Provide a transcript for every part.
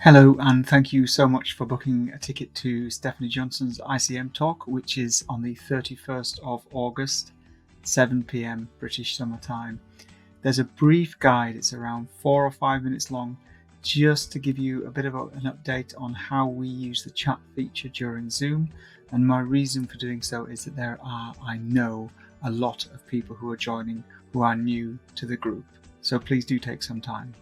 Hello, and thank you so much for booking a ticket to Stephanie Johnson's ICM talk, which is on the 31st of August, 7 p.m. British Summer Time. There's a brief guide, it's around 4 or 5 minutes long, just to give you a bit of an update on how we use the chat feature during Zoom. And my reason for doing so is that there are, I know, a lot of people who are joining who are new to the group. So please do take some time.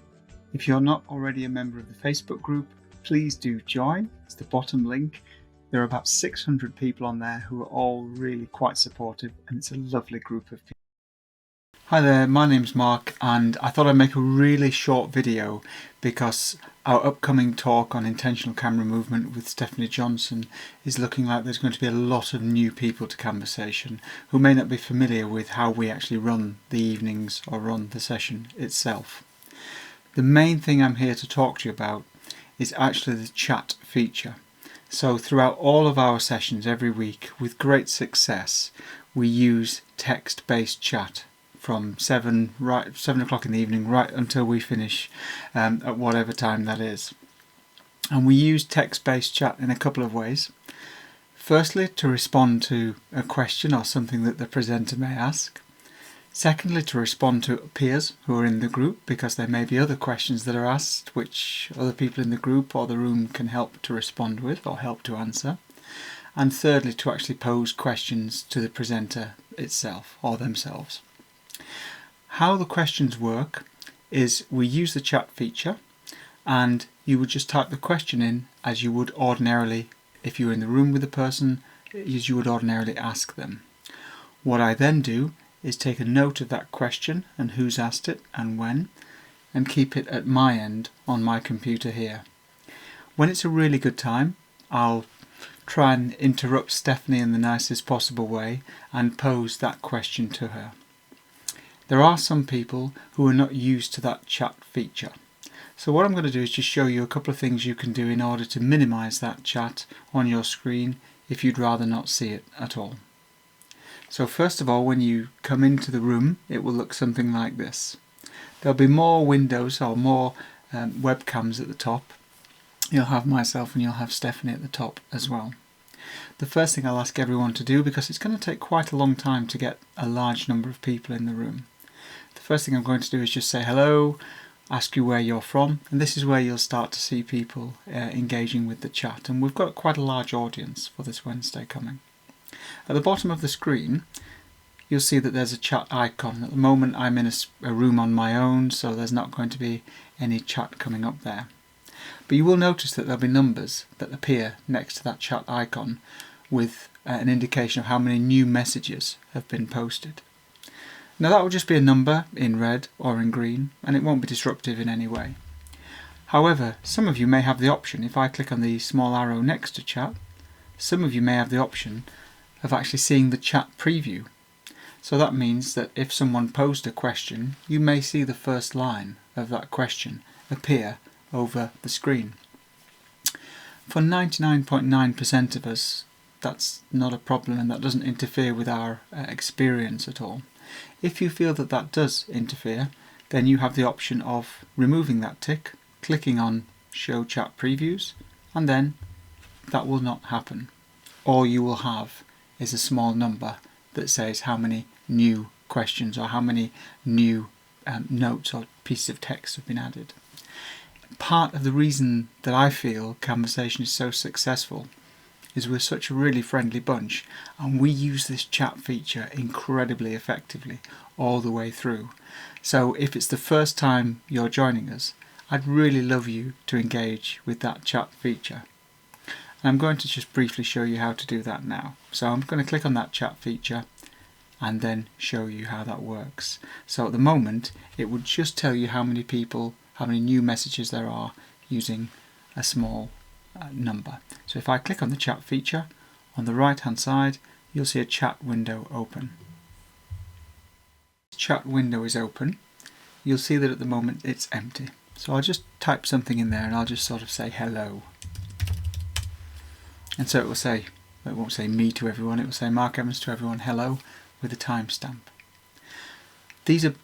If you're not already a member of the Facebook group, please do join. It's the bottom link. There are about 600 people on there who are all really quite supportive, and it's a lovely group of people. Hi there, my name's Mark, and I thought I'd make a really short video because our upcoming talk on intentional camera movement with Stephanie Johnson is looking like there's going to be a lot of new people to Conversation who may not be familiar with how we actually run the evenings or run the session itself. The main thing I'm here to talk to you about is actually the chat feature. So throughout all of our sessions every week, with great success, we use text-based chat from 7 o'clock in the evening right until we finish at whatever time that is. And we use text-based chat in a couple of ways. Firstly, to respond to a question or something that the presenter may ask. Secondly, to respond to peers who are in the group, because there may be other questions that are asked which other people in the group or the room can help to respond with or help to answer. And thirdly, to actually pose questions to the presenter itself or themselves. How the questions work is we use the chat feature, and you would just type the question in as you would ordinarily if you were in the room with the person, as you would ordinarily ask them. What I then do is take a note of that question and who's asked it and when, and keep it at my end on my computer here. When it's a really good time, I'll try and interrupt Stephanie in the nicest possible way and pose that question to her. There are some people who are not used to that chat feature. So what I'm going to do is just show you a couple of things you can do in order to minimize that chat on your screen if you'd rather not see it at all. So first of all, when you come into the room, it will look something like this. There'll be more windows or more webcams at the top. You'll have myself and you'll have Stephanie at the top as well. The first thing I'll ask everyone to do, because it's going to take quite a long time to get a large number of people in the room, the first thing I'm going to do is just say hello, ask you where you're from, and this is where you'll start to see people engaging with the chat. And we've got quite a large audience for this Wednesday coming. At the bottom of the screen, you'll see that there's a chat icon. At the moment I'm in a room on my own, so there's not going to be any chat coming up there. But you will notice that there'll be numbers that appear next to that chat icon with an indication of how many new messages have been posted. Now that will just be a number in red or in green, and it won't be disruptive in any way. However, some of you may have the option, if I click on the small arrow next to chat, some of you may have the option of actually seeing the chat preview. So that means that if someone posed a question, you may see the first line of that question appear over the screen. For 99.9% of us, that's not a problem, and that doesn't interfere with our experience at all. If you feel that that does interfere, then you have the option of removing that tick, clicking on Show Chat Previews, and then that will not happen. All you will have is a small number that says how many new questions or how many new notes or pieces of text have been added. Part of the reason that I feel Conversation is so successful is we're such a really friendly bunch, and we use this chat feature incredibly effectively all the way through. So if it's the first time you're joining us, I'd really love you to engage with that chat feature. And I'm going to just briefly show you how to do that now. So I'm going to click on that chat feature and then show you how that works. So at the moment, it would just tell you how many people, how many new messages there are using a small number. So if I click on the chat feature, on the right hand side, you'll see a chat window open. Chat window is open. You'll see that at the moment it's empty. So I'll just type something in there and I'll just sort of say hello. And so it will say, it won't say me to everyone, it will say Mark Evans to everyone, hello, with a timestamp. These are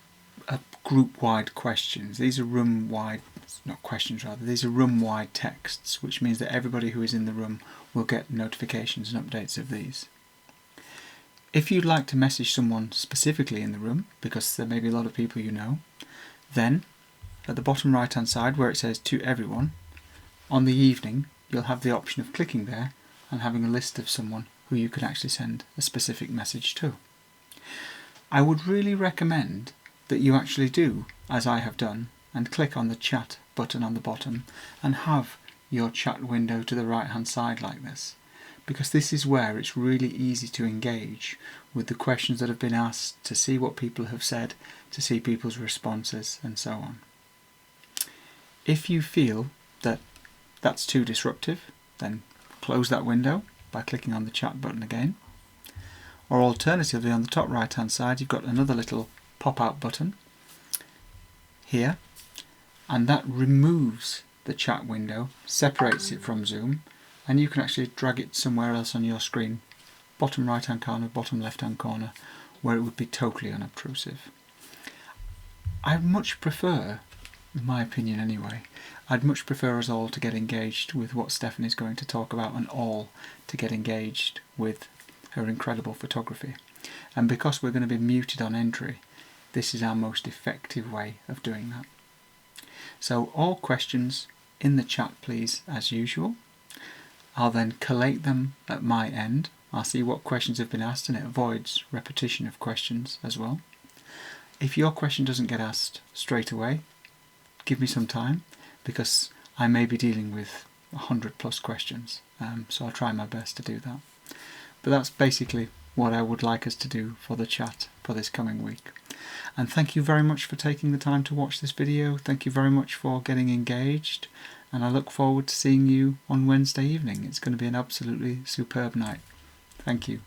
group-wide questions. These are room-wide not questions rather, these are room-wide texts, which means that everybody who is in the room will get notifications and updates of these. If you'd like to message someone specifically in the room, because there may be a lot of people you know, then at the bottom right hand side where it says to everyone, on the evening you'll have the option of clicking there and having a list of someone who you can actually send a specific message to. I would really recommend that you actually do as I have done and click on the chat button on the bottom and have your chat window to the right hand side like this, because this is where it's really easy to engage with the questions that have been asked, to see what people have said, to see people's responses and so on. If you feel that that's too disruptive, then close that window by clicking on the chat button again. Or alternatively, on the top right hand side you've got another little pop-out button here, and that removes the chat window, separates it from Zoom, and you can actually drag it somewhere else on your screen, bottom right hand corner, bottom left hand corner, where it would be totally unobtrusive. I much prefer, in my opinion anyway, I'd much prefer us all to get engaged with what Stephanie's going to talk about, and all to get engaged with her incredible photography. And because we're going to be muted on entry, this is our most effective way of doing that. So all questions in the chat please, as usual. I'll then collate them at my end. I'll see what questions have been asked, and it avoids repetition of questions as well. If your question doesn't get asked straight away, give me some time, because I may be dealing with 100+ questions, so I'll try my best to do that. But that's basically what I would like us to do for the chat for this coming week. And thank you very much for taking the time to watch this video. Thank you very much for getting engaged, and I look forward to seeing you on Wednesday evening. It's going to be an absolutely superb night. Thank you.